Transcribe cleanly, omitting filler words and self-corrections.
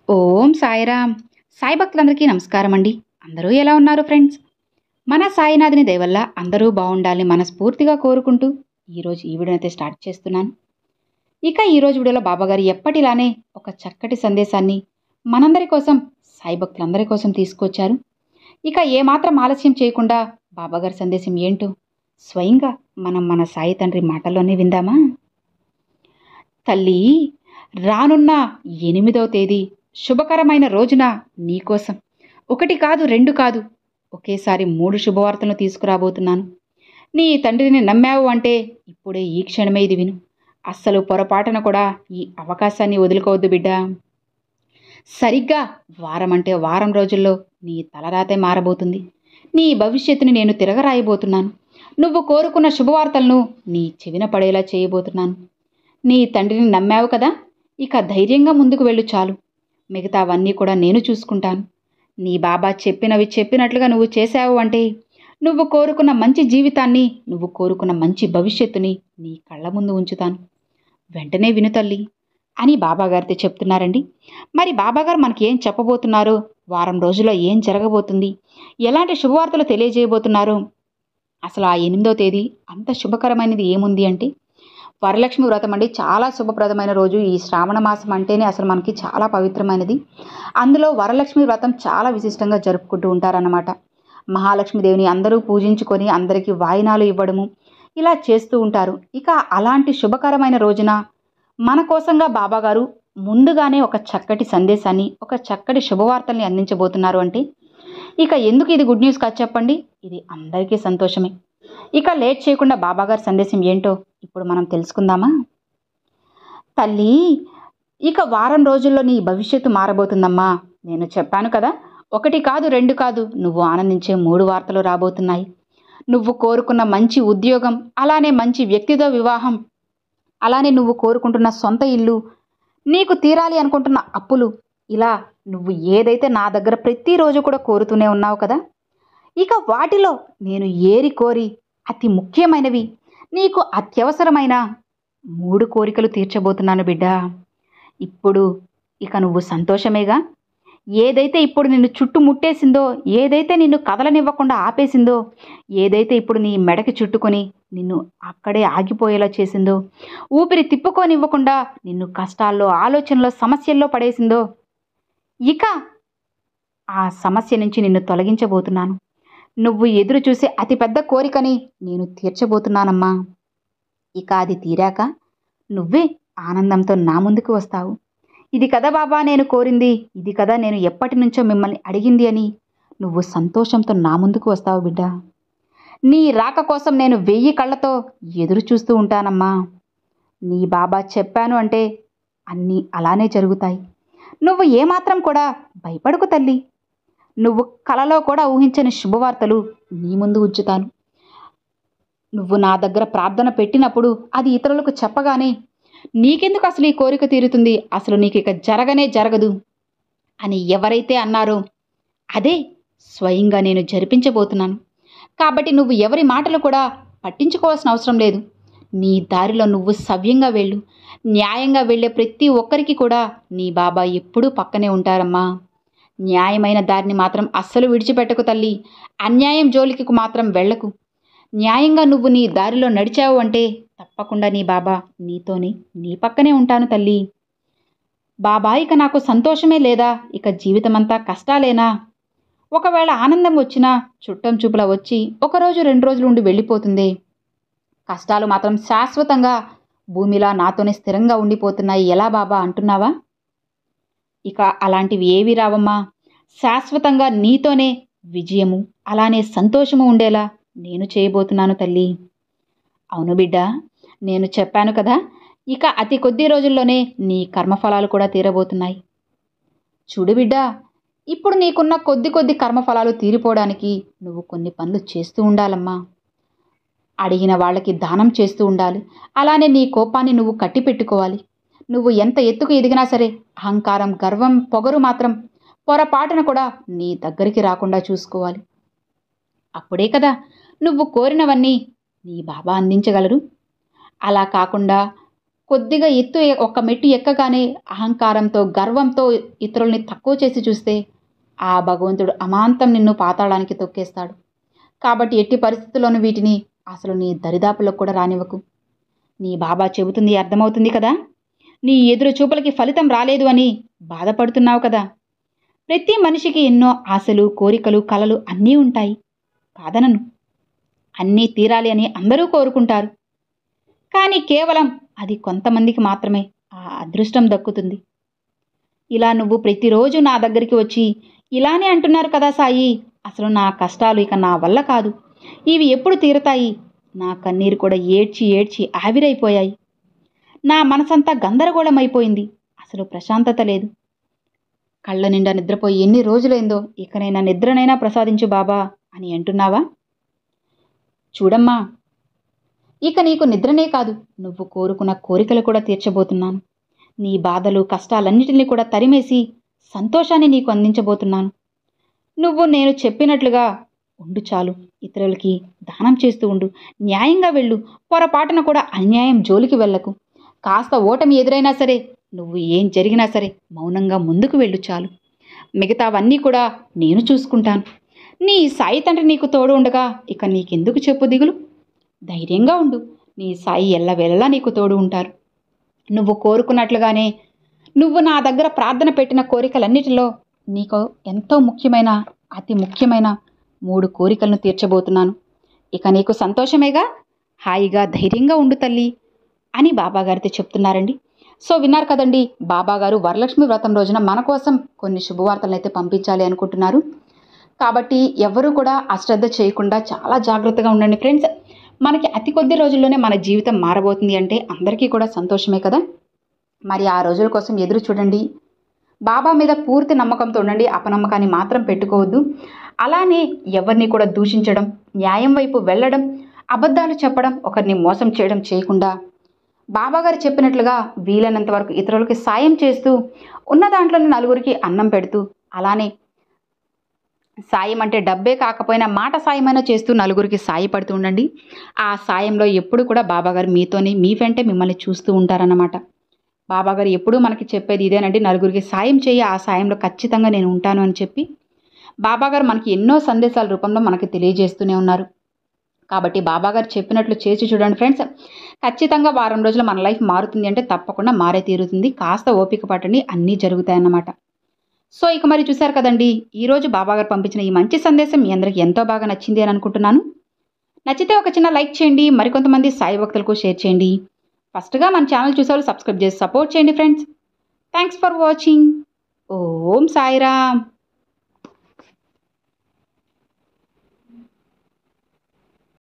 ఓం సాయిరామ్. సాయి భక్తులందరికీ నమస్కారం అండి. అందరూ ఎలా ఉన్నారు ఫ్రెండ్స్? మన సాయినాథుని దయ వల్ల అందరూ బాగుండాలని మనస్ఫూర్తిగా కోరుకుంటూ ఈరోజు ఈ వీడియోని అయితే స్టార్ట్ చేస్తున్నాను. ఇక ఈరోజు వీడియోలో బాబాగారు ఎప్పటిలానే ఒక చక్కటి సందేశాన్ని మనందరి కోసం, సాయి భక్తులందరి కోసం తీసుకొచ్చారు. ఇక ఏమాత్రం ఆలస్యం చేయకుండా బాబాగారి సందేశం ఏంటో స్వయంగా మనం మన సాయి తండ్రి మాటల్లోనే విందామా? తల్లి, రానున్న 8వ తేదీ శుభకరమైన రోజున నీకోసం ఒకటి కాదు, రెండు కాదు, ఒకేసారి 3 శుభవార్తలను తీసుకురాబోతున్నాను. నీ తండ్రిని నమ్మావు అంటే ఇప్పుడే ఈ క్షణమే ఇది విను. అస్సలు పొరపాటున కూడా ఈ అవకాశాన్ని వదులుకోవద్దు బిడ్డా. సరిగ్గా వారం అంటే వారం రోజుల్లో నీ తలరాతే మారబోతుంది. నీ భవిష్యత్తుని నేను తిరగరాయబోతున్నాను. నువ్వు కోరుకున్న శుభవార్తలను నీ చెవిన పడేలా చేయబోతున్నాను. నీ తండ్రిని నమ్మావు కదా, ఇక ధైర్యంగా ముందుకు వెళ్ళు చాలు. మిగతావన్నీ కూడా నేను చూసుకుంటాను. నీ బాబా చెప్పినవి చెప్పినట్లుగా నువ్వు చేశావు అంటే నువ్వు కోరుకున్న మంచి జీవితాన్ని, నువ్వు కోరుకున్న మంచి భవిష్యత్తుని నీ కళ్ళ ముందు ఉంచుతాను. వెంటనే విను తల్లి అని బాబాగారితో చెప్తున్నారండి. మరి బాబాగారు మనకి ఏం చెప్పబోతున్నారో, వారం రోజుల్లో ఏం జరగబోతుంది, ఎలాంటి శుభవార్తలు తెలియజేయబోతున్నారో, అసలు ఆ 8వ తేదీ అంత శుభకరమైనది ఏముంది అంటే వరలక్ష్మి వ్రతం అండి. చాలా శుభప్రదమైన రోజు. ఈ శ్రావణ మాసం అంటేనే అసలు మనకి చాలా పవిత్రమైనది. అందులో వరలక్ష్మి వ్రతం చాలా విశిష్టంగా జరుపుకుంటూ ఉంటారన్నమాట. మహాలక్ష్మీదేవిని అందరూ పూజించుకొని అందరికీ వాయినాలు ఇవ్వడము ఇలా చేస్తూ ఉంటారు. ఇక అలాంటి శుభకరమైన రోజున మన కోసంగా బాబాగారు ముందుగానే ఒక చక్కటి సందేశాన్ని, ఒక చక్కటి శుభవార్తల్ని అందించబోతున్నారు అంటే ఇక ఎందుకు ఇది గుడ్ న్యూస్ కాదు చెప్పండి? ఇది అందరికీ సంతోషమే. ఇక లేట్ చేయకుండా బాబాగారి సందేశం ఏంటో ఇప్పుడు మనం తెలుసుకుందామా? తల్లి, ఇక వారం రోజుల్లో నీ భవిష్యత్తు మారబోతుందమ్మా. నేను చెప్పాను కదా, ఒకటి కాదు, రెండు కాదు, నువ్వు ఆనందించే 3 వార్తలు రాబోతున్నాయి. నువ్వు కోరుకున్న మంచి ఉద్యోగం, అలానే మంచి వ్యక్తితో వివాహం, అలానే నువ్వు కోరుకుంటున్న సొంత ఇల్లు, నీకు తీరాలి అనుకుంటున్న అప్పులు, ఇలా నువ్వు ఏదైతే నా దగ్గర ప్రతిరోజు కూడా కోరుతూనే ఉన్నావు కదా, ఇక వాటిలో నేను ఏరి కోరి అతి ముఖ్యమైనవి, నీకు అత్యవసరమైన 3 కోరికలు తీర్చబోతున్నాను బిడ్డా. ఇప్పుడు ఇక నువ్వు సంతోషమేగా? ఏదైతే ఇప్పుడు నిన్ను చుట్టుముట్టేసిందో, ఏదైతే నిన్ను కదలనివ్వకుండా ఆపేసిందో, ఏదైతే ఇప్పుడు నీ మెడకి చుట్టుకొని నిన్ను అక్కడే ఆగిపోయేలా చేసిందో, ఊపిరి తిప్పుకోనివ్వకుండా నిన్ను కష్టాల్లో, ఆలోచనలో, సమస్యల్లో పడేసిందో, ఇక ఆ సమస్య నుంచి నిన్ను తొలగించబోతున్నాను. నువ్వు ఎదురు చూసే అతిపెద్ద కోరికని నేను తీర్చబోతున్నానమ్మా. ఇక అది తీరాక నువ్వే ఆనందంతో నా ముందుకు వస్తావు. ఇది కదా బాబా నేను కోరింది, ఇది కదా నేను ఎప్పటి నుంచో మిమ్మల్ని అడిగింది అని నువ్వు సంతోషంతో నా ముందుకు వస్తావు బిడ్డా. నీ రాక కోసం నేను 1000 కళ్ళతో ఎదురు చూస్తూ ఉంటానమ్మా. నీ బాబా చెప్పాను అంటే అన్నీ అలానే జరుగుతాయి. నువ్వు ఏమాత్రం కూడా భయపడకు తల్లి. నువ్వు కలలో కూడా ఊహించని శుభవార్తలు నీ ముందు ఉంచుతాను. నువ్వు నా దగ్గర ప్రార్థన పెట్టినప్పుడు అది ఇతరులకు చెప్పగానే నీకెందుకు అసలు ఈ కోరిక తీరుతుంది, అసలు నీకు ఇక జరగనే జరగదు అని ఎవరైతే అన్నారో అదే స్వయంగా నేను జరిపించబోతున్నాను. కాబట్టి నువ్వు ఎవరి మాటలు కూడా పట్టించుకోవాల్సిన అవసరం లేదు. నీ దారిలో నువ్వు సవ్యంగా వెళ్ళు. న్యాయంగా వెళ్ళే ప్రతి ఒక్కరికి కూడా నీ బాబా ఎప్పుడూ పక్కనే ఉంటారమ్మా. న్యాయమైన దారిని మాత్రం అస్సలు విడిచిపెట్టకు తల్లి. అన్యాయం జోలికి మాత్రం వెళ్ళకు. న్యాయంగా నువ్వు నీ దారిలో నడిచావు అంటే తప్పకుండా నీ బాబా నీతోనే, నీ పక్కనే ఉంటాను తల్లి. బాబా, ఇక నాకు సంతోషమే లేదా, ఇక జీవితమంతా కష్టాలేనా? ఒకవేళ ఆనందం వచ్చినా చుట్టం చూపులా వచ్చి 1 రోజు 2 రోజులు ఉండి వెళ్ళిపోతుంది. కష్టాలు మాత్రం శాశ్వతంగా భూమిలా నాతోనే స్థిరంగా ఉండిపోతున్నాయి ఎలా బాబా అంటున్నావా? ఇక అలాంటివి ఏవి రావమ్మా. శాశ్వతంగా నీతోనే విజయము, అలానే సంతోషము ఉండేలా నేను చేయబోతున్నాను తల్లి. అవును బిడ్డ, నేను చెప్పాను కదా, ఇక అతి కొద్ది రోజుల్లోనే నీ కర్మఫలాలు కూడా తీరబోతున్నాయి. చూడు బిడ్డ, ఇప్పుడు నీకున్న కొద్ది కర్మఫలాలు తీరిపోవడానికి నువ్వు కొన్ని పనులు చేస్తూ ఉండాలమ్మా. అడిగిన వాళ్ళకి దానం చేస్తూ ఉండాలి. అలానే నీ కోపాన్ని నువ్వు కట్టిపెట్టుకోవాలి. నువ్వు ఎంత ఎత్తుకు ఎదిగినా సరే అహంకారం, గర్వం, పొగరు మాత్రం పొరపాటున కూడా నీ దగ్గరికి రాకుండా చూసుకోవాలి. అప్పుడే కదా నువ్వు కోరినవన్నీ నీ బాబా అందించగలరు. అలా కాకుండా కొద్దిగా ఒక మెట్టు ఎక్కగానే అహంకారంతో గర్వంతో ఇతరుల్ని తక్కువ చేసి చూస్తే ఆ భగవంతుడు అమాంతం నిన్ను పాతాళానికి తొక్కేస్తాడు. కాబట్టి ఎట్టి పరిస్థితుల్లోనూ వీటిని అసలు నీ దరిదాపులకు కూడా రానివ్వకు. నీ బాబా చెబుతుంది అర్థమవుతుంది కదా. నీ ఎదురు చూపులకి ఫలితం రాలేదు అని బాధపడుతున్నావు కదా. ప్రతి మనిషికి ఎన్నో ఆశలు, కోరికలు, కలలు అన్నీ ఉంటాయి, కాదనను. అన్నీ తీరాలి అని అందరూ కోరుకుంటారు. కానీ కేవలం అది కొంతమందికి మాత్రమే ఆ అదృష్టం దక్కుతుంది. ఇలా నువ్వు ప్రతిరోజు నా దగ్గరికి వచ్చి ఇలానే అంటున్నారు కదా సాయి, అసలు నా కష్టాలు ఇక నా వల్ల కాదు, ఇవి ఎప్పుడు తీరతాయి, నా కన్నీరు కూడా ఏడ్చి ఏడ్చి ఆవిరైపోయాయి, నా మనసంతా గందరగోళమైపోయింది, అసలు ప్రశాంతత లేదు, కళ్ళ నిండా నిద్రపోయి ఎన్ని రోజులైందో, ఇకనైనా నిద్రనైనా ప్రసాదించు బాబా అని అంటున్నావా? చూడమ్మా, ఇక నీకు నిద్రనే కాదు, నువ్వు కోరుకున్న కోరికలు కూడా తీర్చబోతున్నాను. నీ బాధలు కష్టాలన్నిటినీ కూడా తరిమేసి సంతోషాన్ని నీకు అందించబోతున్నాను. నువ్వు నేను చెప్పినట్లుగా ఉండు చాలు. ఇతరులకి దానం చేస్తూ ఉండు, న్యాయంగా వెళ్ళు, పొరపాటున కూడా అన్యాయం జోలికి వెళ్ళకు. కాస్త ఓటమి ఎదురైనా సరే, నువ్వు ఏం జరిగినా సరే మౌనంగా ముందుకు వెళ్ళు చాలు. మిగతావన్నీ కూడా నేను చూసుకుంటాను. నీ సాయి తండ్రి నీకు తోడు ఉండగా ఇక నీకెందుకు చెప్పు దిగులు? ధైర్యంగా ఉండు. నీ సాయి ఎల్లవేళలా నీకు తోడు ఉంటారు. నువ్వు కోరుకున్నట్లుగానే నువ్వు నా దగ్గర ప్రార్థన పెట్టిన కోరికలన్నిటిలో నీకు ఎంతో ముఖ్యమైన, అతి ముఖ్యమైన 3 కోరికలను తీర్చబోతున్నాను. ఇక నీకు సంతోషమేగా, హాయిగా ధైర్యంగా ఉండు తల్లి అని బాబాగారితో చెప్తున్నారండి. సో విన్నారు కదండి, బాబాగారు వరలక్ష్మి వ్రతం రోజున మన కోసం కొన్ని శుభవార్తలను అయితే పంపించాలి అనుకుంటున్నారు. కాబట్టి ఎవరు కూడా అశ్రద్ధ చేయకుండా చాలా జాగ్రత్తగా ఉండండి ఫ్రెండ్స్. మనకి అతి కొద్ది రోజుల్లోనే మన జీవితం మారబోతుంది అంటే అందరికీ కూడా సంతోషమే కదా. మరి ఆ రోజుల కోసం ఎదురు చూడండి. బాబా మీద పూర్తి నమ్మకంతో ఉండండి, అపనమ్మకాన్ని మాత్రం పెట్టుకోవద్దు. అలానే ఎవరిని కూడా దూషించడం, న్యాయం వైపు వెళ్ళడం, అబద్ధాలు చెప్పడం, ఒకరిని మోసం చేయడం చేయకుండా బాబాగారు చెప్పినట్లుగా వీలైనంత వరకు ఇతరులకి సాయం చేస్తూ, ఉన్న దాంట్లోనే నలుగురికి అన్నం పెడుతూ, అలానే సాయం అంటే డబ్బే కాకపోయినా మాట సాయమైనా చేస్తూ నలుగురికి సాయపడుతూ ఉండండి. ఆ సాయంలో ఎప్పుడు కూడా బాబాగారు మీతోనే, మీ వెంటే మిమ్మల్ని చూస్తూ ఉంటారన్నమాట. బాబాగారు ఎప్పుడూ మనకి చెప్పేది ఇదేనండి, నలుగురికి సాయం చేయి, ఆ సాయంలో ఖచ్చితంగా నేను ఉంటాను అని చెప్పి బాబాగారు మనకి ఎన్నో సందేశాల రూపంలో మనకి తెలియజేస్తూనే ఉన్నారు. కాబట్టి బాబాగారు చెప్పినట్లు చేసి చూడండి ఫ్రెండ్స్. ఖచ్చితంగా వారం రోజులు మన లైఫ్ మారుతుంది అంటే తప్పకుండా మారే తీరుతుంది. కాస్త ఓపిక పట్టండి, అన్నీ జరుగుతాయన్నమాట. సో ఇక మరి చూశారు కదండి, ఈరోజు బాబాగారు పంపించిన ఈ మంచి సందేశం మీ అందరికీ ఎంతో బాగా నచ్చింది అని అనుకుంటున్నాను. నచ్చితే ఒక చిన్న లైక్ చేయండి, మరికొంతమంది సాయి భక్తులకు షేర్ చేయండి. ఫస్ట్గా మన ఛానల్ చూసేవాళ్ళు సబ్స్క్రైబ్ చేసి సపోర్ట్ చేయండి friends. Thanks for watching. Om Sairam.